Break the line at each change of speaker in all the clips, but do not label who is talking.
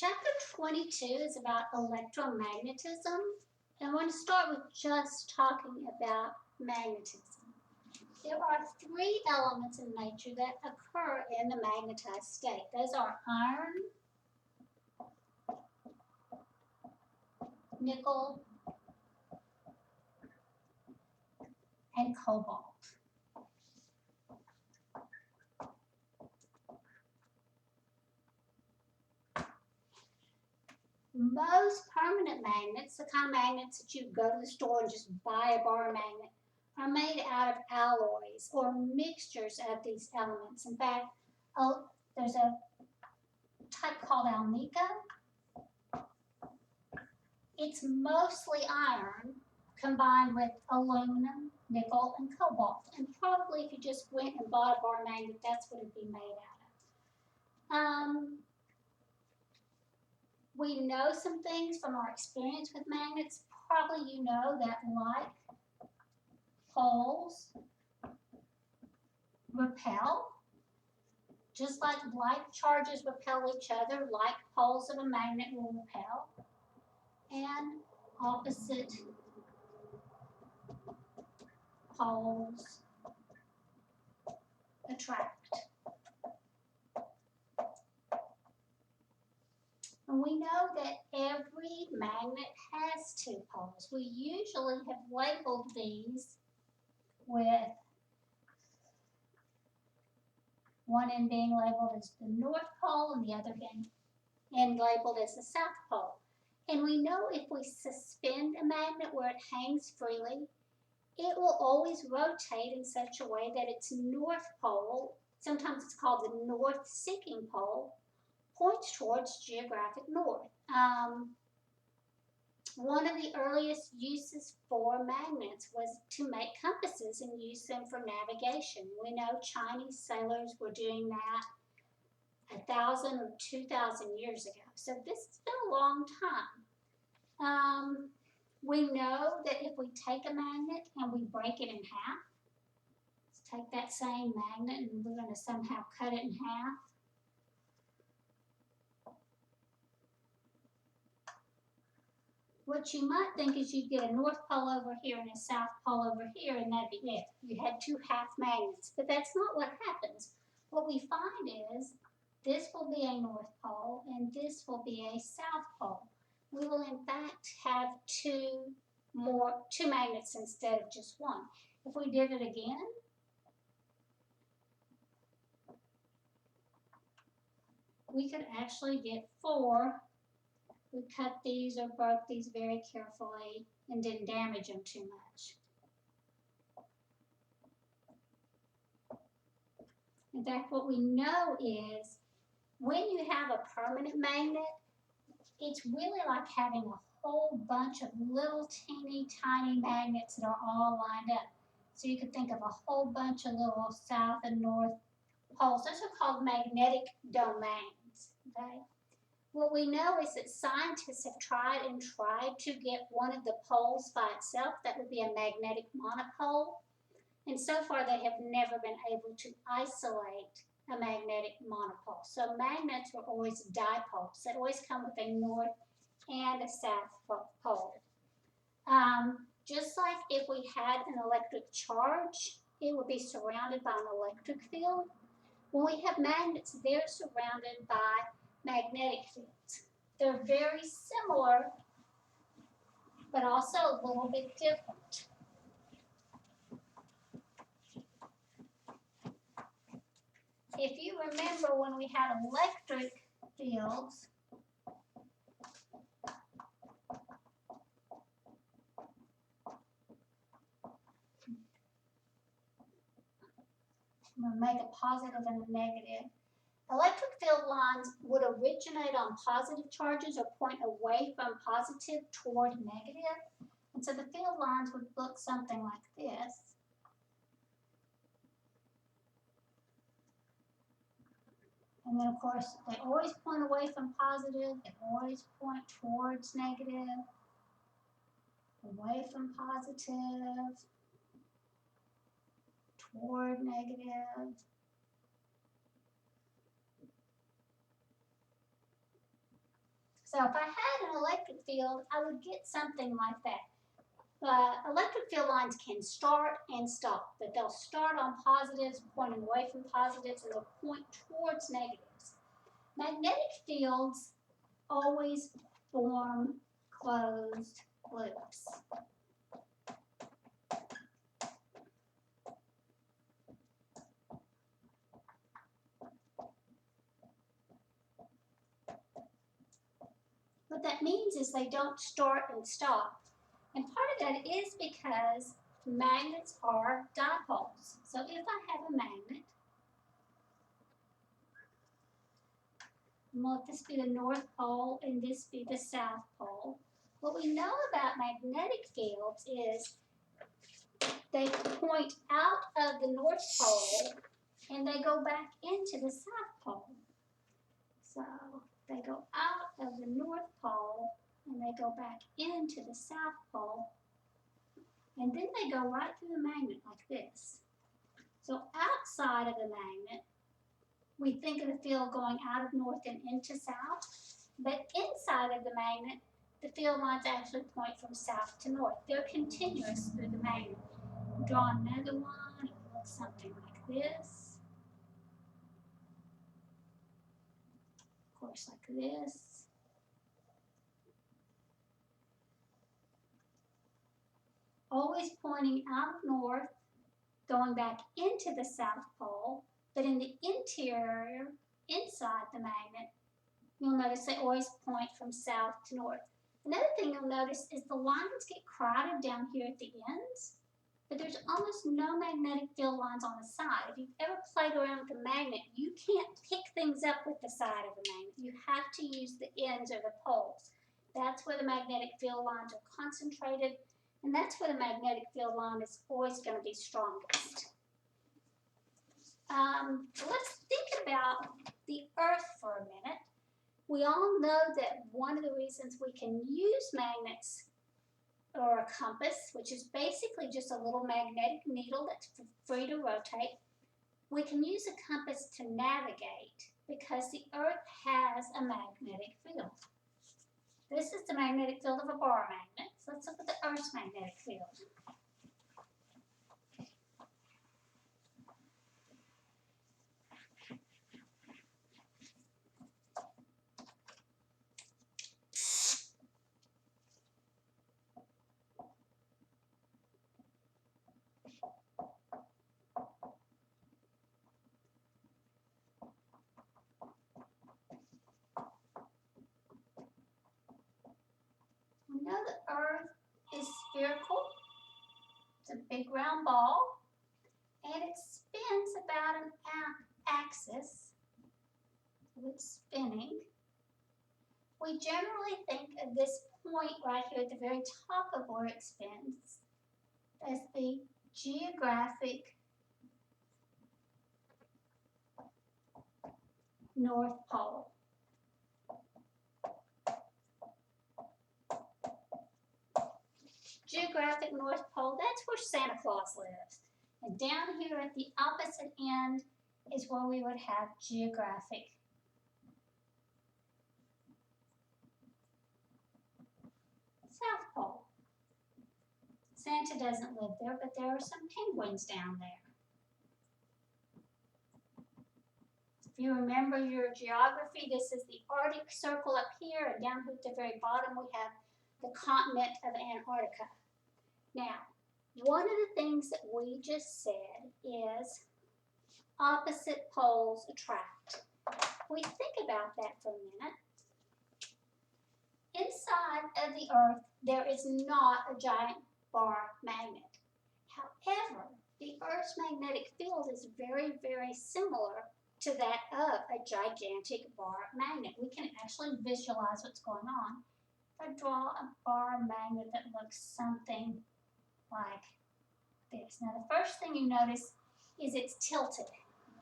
Chapter 22 is about electromagnetism, and I want to start with just talking about magnetism. There are three elements in nature that occur in the magnetized state. Those are iron, nickel, and cobalt. Most permanent magnets, the kind of magnets that you go to the store and just buy a bar magnet, are made out of alloys or mixtures of these elements. In fact, there's a type called alnico. It's mostly iron combined with aluminum, nickel, and cobalt. And probably if you just went and bought a bar magnet, that's what it'd be made out of. We know some things from our experience with magnets. Probably you know that like poles repel. Just like like charges repel each other, like poles of a magnet will repel. And opposite poles attract. And we know that every magnet has two poles. We usually have labeled these with one end being labeled as the North Pole and the other end labeled as the South Pole. And we know if we suspend a magnet where it hangs freely, it will always rotate in such a way that its North Pole, sometimes it's called the North Seeking Pole, points towards geographic north. One of the earliest uses for magnets was to make compasses and use them for navigation. We know Chinese sailors were doing that 1,000 or 2,000 years ago. So this has been a long time. We know that if we take a magnet and we break it in half, let's take that same magnet and we're going to somehow cut it in half. What you might think is you'd get a North Pole over here and a South Pole over here, and that'd be it. You had two half magnets, but that's not what happens. What we find is this will be a North Pole and this will be a South Pole. We will in fact have two magnets instead of just one. If we did it again, we could actually get four. We cut these or broke these very carefully and didn't damage them too much. In fact, what we know is when you have a permanent magnet, it's really like having a whole bunch of little teeny tiny magnets that are all lined up. So you could think of a whole bunch of little south and north poles. Those are called magnetic domains, okay? What we know is that scientists have tried to get one of the poles by itself. That would be a magnetic monopole. And so far they have never been able to isolate a magnetic monopole. So magnets are always dipoles. They always come with a north and a south pole. Just like if we had an electric charge, it would be surrounded by an electric field. When we have magnets, they're surrounded by magnetic fields. They're very similar, but also a little bit different. If you remember when we had electric fields, I'm going to make a positive and a negative. Electric field lines would originate on positive charges or point away from positive toward negative. And so the field lines would look something like this. And then, of course, they always point away from positive. They always point towards negative. Away from positive. Toward negative. So if I had an electric field, I would get something like that. Electric field lines can start and stop, but they'll start on positives, pointing away from positives, and they'll point towards negatives. Magnetic fields always form closed loops. What that means is they don't start and stop. And part of that is because magnets are dipoles. So if I have a magnet, let this be the North Pole and this be the South Pole. What we know about magnetic fields is they point out of the North Pole and they go back into the South Pole. So they go out of the North Pole and they go back into the South Pole, and then they go right through the magnet like this. So outside of the magnet, we think of the field going out of north and into south, but inside of the magnet, the field lines actually point from south to north. They're continuous through the magnet. Draw another one, it looks something like this. Of course, like this. Always pointing out of north, going back into the South Pole, but in the interior, inside the magnet, you'll notice they always point from south to north. Another thing you'll notice is the lines get crowded down here at the ends, but there's almost no magnetic field lines on the side. If you've ever played around with a magnet, you can't pick things up with the side of a magnet. You have to use the ends or the poles. That's where the magnetic field lines are concentrated, and that's where the magnetic field line is always going to be strongest. Let's think about the Earth for a minute. We all know that one of the reasons we can use magnets or a compass, which is basically just a little magnetic needle that's free to rotate, we can use a compass to navigate because the Earth has a magnetic field. This is the magnetic field of a bar magnet. So let's look at the Earth's magnetic field. We know the Earth is spherical. It's a big round ball, and it spins about an axis. So it's spinning. We generally think of this point right here at the very top of where it spins as the geographic North Pole. Geographic North Pole, that's where Santa Claus lives. And down here at the opposite end is where we would have geographic South Pole. Santa doesn't live there, but there are some penguins down there. If you remember your geography, this is the Arctic Circle up here, and down here at the very bottom we have the continent of Antarctica. Now, one of the things that we just said is opposite poles attract. We think about that for a minute. Inside of the Earth, there is not a giant bar magnet. However, the Earth's magnetic field is very, very similar to that of a gigantic bar magnet. We can actually visualize what's going on. If I draw a bar magnet that looks something like this. Now, the first thing you notice is it's tilted.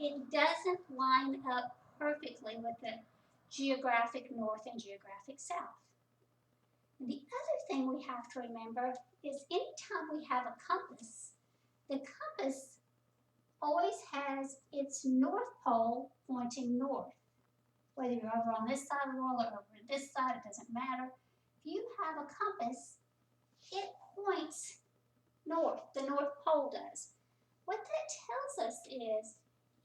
It doesn't line up perfectly with the geographic north and geographic south. And the other thing we have to remember is anytime we have a compass, the compass always has its north pole pointing north. whether you're over on this side of the world or over this side, it doesn't matter. If you have a compass, it points north, the North Pole does. What that tells us is,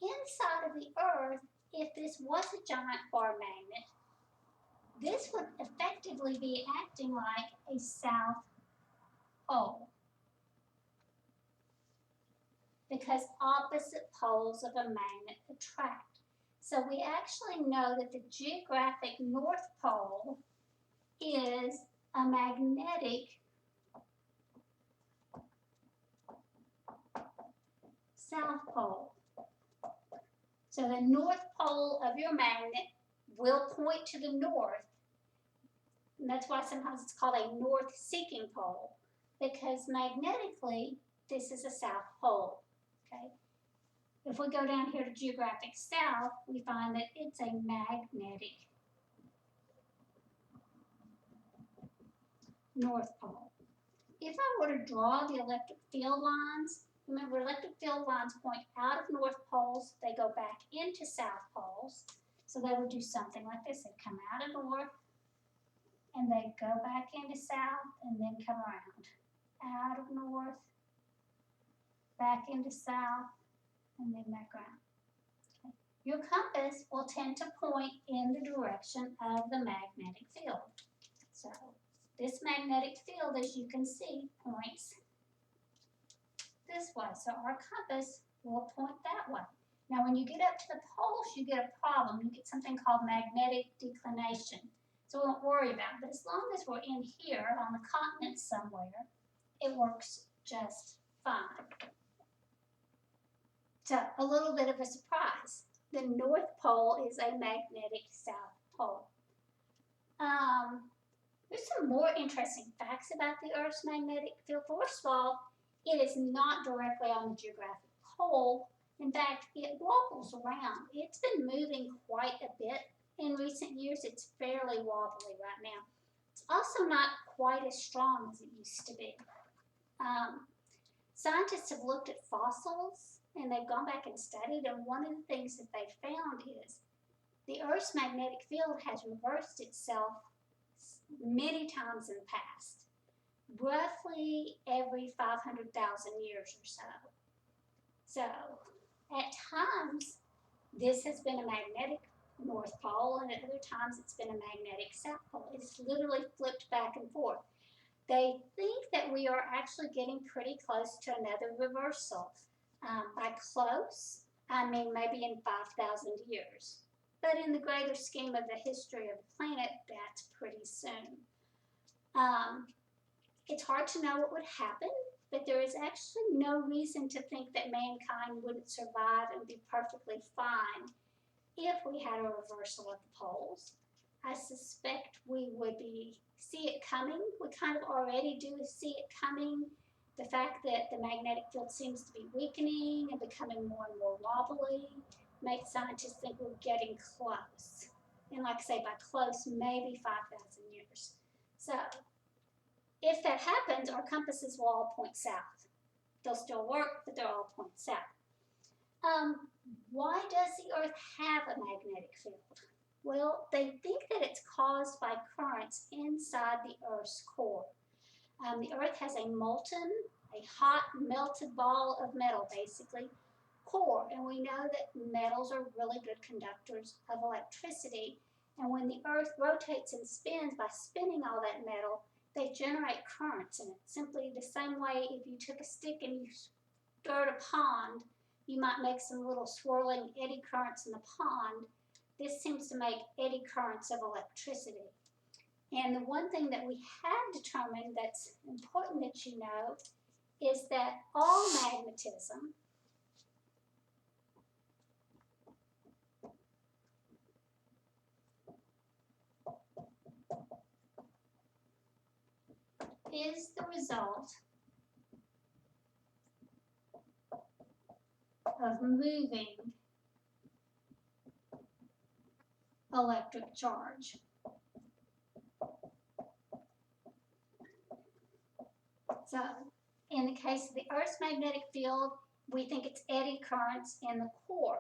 inside of the Earth, if this was a giant bar magnet, this would effectively be acting like a south pole, because opposite poles of a magnet attract. So we actually know that the geographic North Pole is a magnetic South Pole. So the North Pole of your magnet will point to the north, and that's why sometimes it's called a north-seeking pole, because magnetically, this is a South Pole, okay? If we go down here to geographic south, we find that it's a magnetic North Pole. If I were to draw the electric field lines, remember electric field lines point out of North Poles, they go back into South Poles. So they would do something like this. They'd come out of North, and they'd go back into South, and then come around. Out of North, back into South, and then back around. Okay. Your compass will tend to point in the direction of the magnetic field. So this magnetic field, as you can see, points this way. So our compass will point that way. Now when you get up to the poles, you get a problem. You get something called magnetic declination. So we won't worry about it. But as long as we're in here on the continent somewhere, it works just fine. So a little bit of a surprise. The North Pole is a magnetic South Pole. There's some more interesting facts about the Earth's magnetic field. First of all, it is not directly on the geographic pole. In fact, it wobbles around. It's been moving quite a bit in recent years. It's fairly wobbly right now. It's also not quite as strong as it used to be. Scientists have looked at fossils, and they've gone back and studied, and one of the things that they found is the Earth's magnetic field has reversed itself many times in the past, roughly every 500,000 years or so. So at times, this has been a magnetic North Pole, and at other times it's been a magnetic South Pole. It's literally flipped back and forth. They think that we are actually getting pretty close to another reversal. By close, I mean maybe in 5,000 years. But in the greater scheme of the history of the planet, that's pretty soon. It's hard to know what would happen, but there is actually no reason to think that mankind wouldn't survive and be perfectly fine if we had a reversal of the poles. I suspect we would see it coming. We kind of already do see it coming. The fact that the magnetic field seems to be weakening and becoming more and more wobbly makes scientists think we're getting close. And like I say, by close, maybe 5,000 years. So if that happens, our compasses will all point south. They'll still work, but they'll all point south. Why does the Earth have a magnetic field? Well, they think that it's caused by currents inside the Earth's core. The Earth has a hot, melted ball of metal, basically, core. And we know that metals are really good conductors of electricity. And when the Earth rotates and spins, by spinning all that metal, they generate currents in it. Simply the same way if you took a stick and you stirred a pond, you might make some little swirling eddy currents in the pond. This seems to make eddy currents of electricity. And the one thing that we have determined that's important that you know is that all magnetism is the result of moving electric charge. So in the case of the Earth's magnetic field, we think it's eddy currents in the core.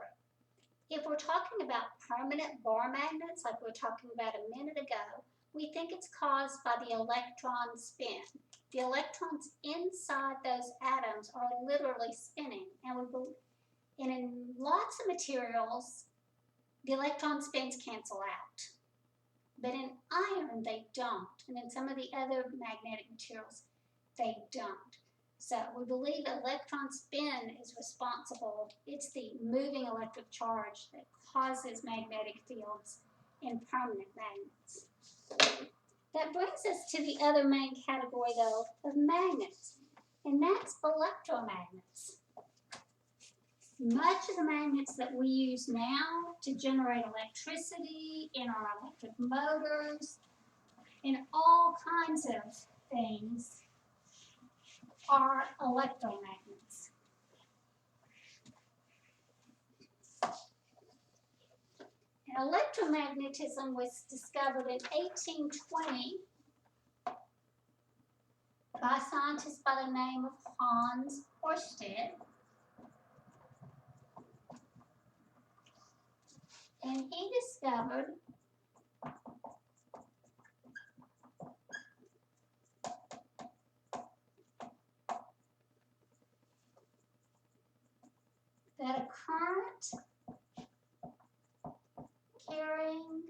If we're talking about permanent bar magnets, like we were talking about a minute ago, we think it's caused by the electron spin. The electrons inside those atoms are literally spinning, and in lots of materials, the electron spins cancel out. But in iron, they don't, and in some of the other magnetic materials, they don't. So we believe electron spin is responsible. It's the moving electric charge that causes magnetic fields in permanent magnets. That brings us to the other main category, though, of magnets, and that's electromagnets. Much of the magnets that we use now to generate electricity in our electric motors, in all kinds of things, are electromagnets. And electromagnetism was discovered in 1820 by a scientist by the name of Hans Ørsted. And he discovered that a current carrying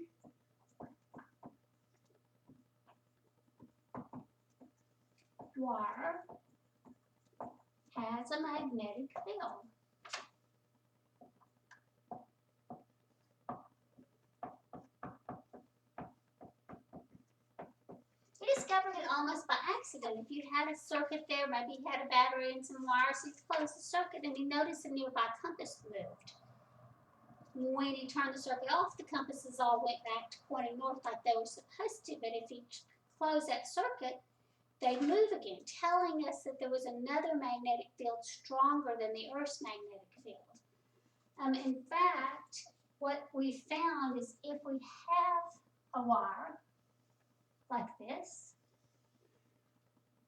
wire has a magnetic field. He discovered it almost by accident. If you had a circuit there, maybe you had a battery and some wires, he closed the circuit and he noticed a nearby compass moved. When he turned the circuit off, the compasses all went back to pointing north like they were supposed to, but if he closed that circuit, they'd move again, telling us that there was another magnetic field stronger than the Earth's magnetic field. In fact, what we found is if we have a wire like this,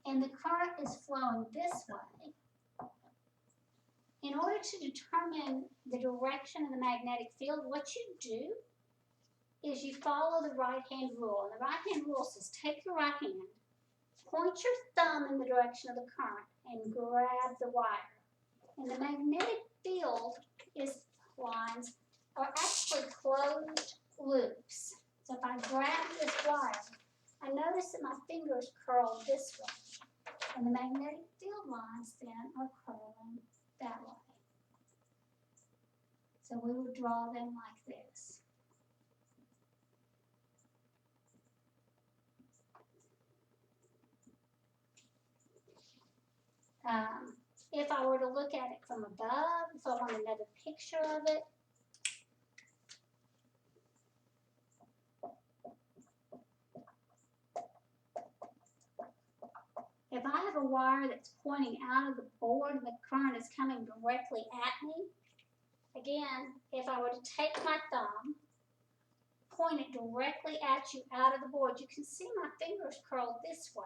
and the current is flowing this way, in order to determine the direction of the magnetic field, what you do is you follow the right-hand rule. And the right-hand rule says take your right hand, point your thumb in the direction of the current, and grab the wire. And the magnetic field lines are actually closed loops. So if I grab this wire, I notice that my fingers curl this way, and the magnetic field lines then are curling that way. So we would draw them like this. If I were to look at it from above, if I want another picture of it, if I have a wire that's pointing out of the board and the current is coming directly at me, again, if I were to take my thumb, point it directly at you out of the board, you can see my fingers curled this way.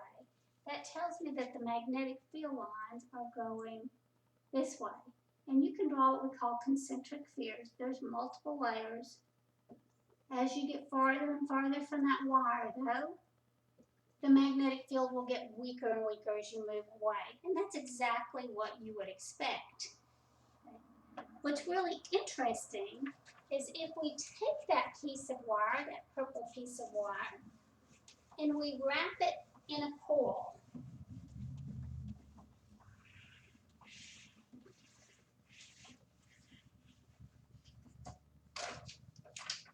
That tells me that the magnetic field lines are going this way. And you can draw what we call concentric spheres. There's multiple layers. As you get farther and farther from that wire, though, the magnetic field will get weaker and weaker as you move away. And that's exactly what you would expect. What's really interesting is if we take that piece of wire, that purple piece of wire, and we wrap it in a coil.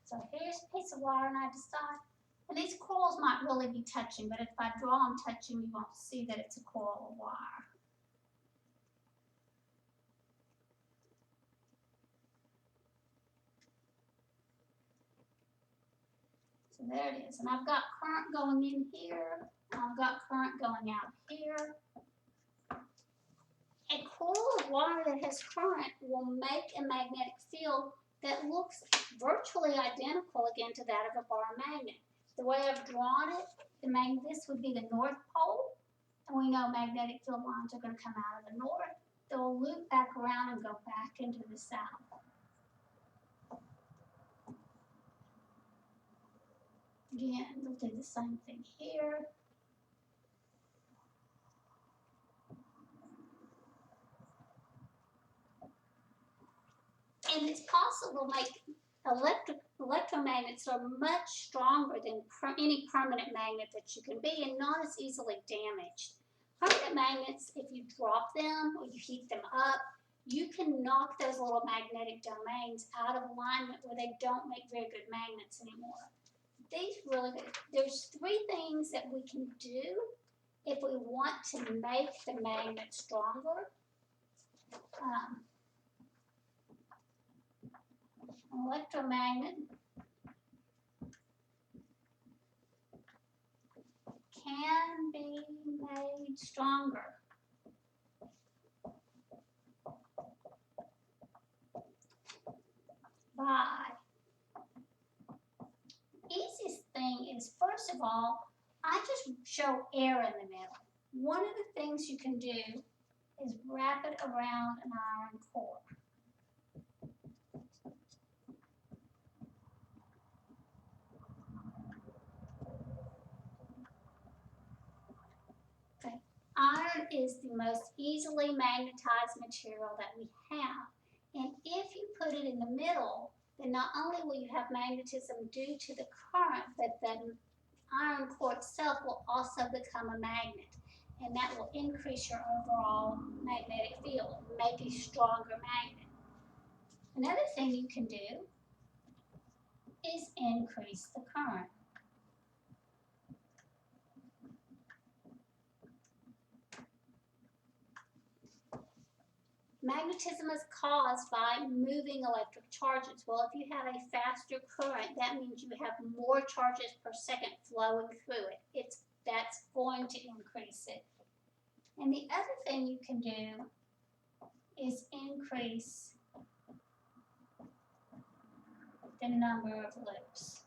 So here's a piece of wire, and I decide, and these coils might really be touching, but if I draw them touching, you won't see that it's a coil of wire. So there it is, and I've got current going in here, and I've got current going out here. A coil of wire that has current will make a magnetic field that looks virtually identical again to that of a bar magnet. The way I've drawn it, this would be the North Pole, and we know magnetic field lines are going to come out of the north. They'll loop back around and go back into the south. Again, we'll do the same thing here. And it's possible to make electromagnets are much stronger than any permanent magnet that you can be, and not as easily damaged. Permanent magnets, if you drop them or you heat them up, you can knock those little magnetic domains out of alignment where they don't make very good magnets anymore. These really good. There's three things that we can do if we want to make the magnet stronger. An electromagnet can be made stronger by, easiest thing is, first of all, I just show air in the middle. One of the things you can do is wrap it around an iron core. Okay. Iron is the most easily magnetized material that we have. And if you put it in the middle, then not only will you have magnetism due to the current, but the iron core itself will also become a magnet. And that will increase your overall magnetic field, make a stronger magnet. Another thing you can do is increase the current. Magnetism is caused by moving electric charges. Well, if you have a faster current, that means you have more charges per second flowing through it. That's going to increase it. And the other thing you can do is increase the number of loops.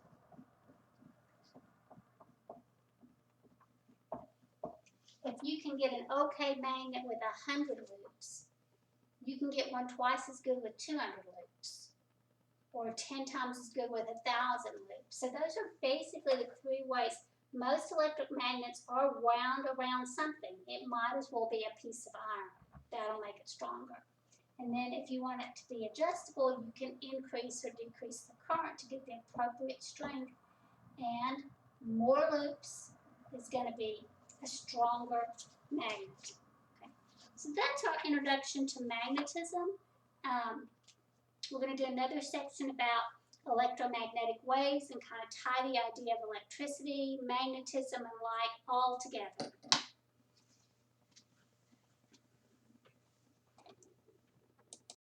If you can get an okay magnet with 100 loops, you can get one twice as good with 200 loops, or 10 times as good with 1,000 loops. So those are basically the three ways. Most electric magnets are wound around something. It might as well be a piece of iron. That'll make it stronger. And then if you want it to be adjustable, you can increase or decrease the current to get the appropriate strength. And more loops is going to be a stronger magnet. Okay. So that's our introduction to magnetism. We're going to do another section about electromagnetic waves and kind of tie the idea of electricity, magnetism, and light all together.